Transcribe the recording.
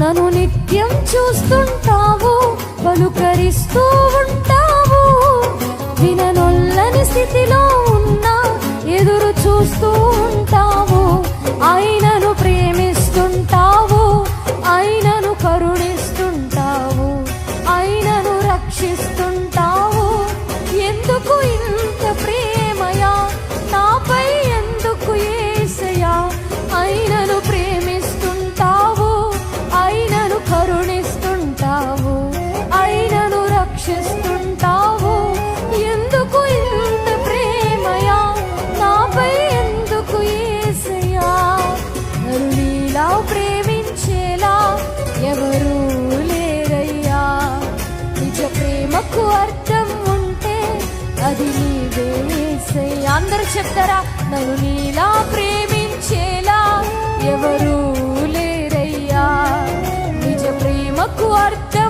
నన్ను నిత్యం చూస్తుంటావు, పలుకరిస్తూ ఉంటావు. విననొల్లని స్థితిలో ఉన్నా ఎదురు చూస్తూ ఉంటావు. ఆయనను ప్రేమిస్తుంటావు, ఆయనను కరుణిస్తుంటావు, ఆయనను రక్షిస్తుంటావు. ఎందుకు ఇంత ప్రేమయా నాపై, ఎందుకు యేసయ్యా? ఆయనను ప్రేమిస్తుంటావు, ఆయనను కరుణిస్తుంటావు, ఆయనను రక్షిస్తుంటావు. ఎందుకు ఇంత ప్రేమయా నాపై, ఎందుకు యేసయ్యా? నీలా ప్రేమించేలా ఎవరూ లేరయ్యా. నిజ ప్రేమకు అర్థం ఉంటే అది నీవే యేసయ్యా. అందరూ చెప్తారా? నన్ను నీలా ప్రేమించేలా ఎవరూ లేరయ్యా. నిజ ప్రేమకు అర్థం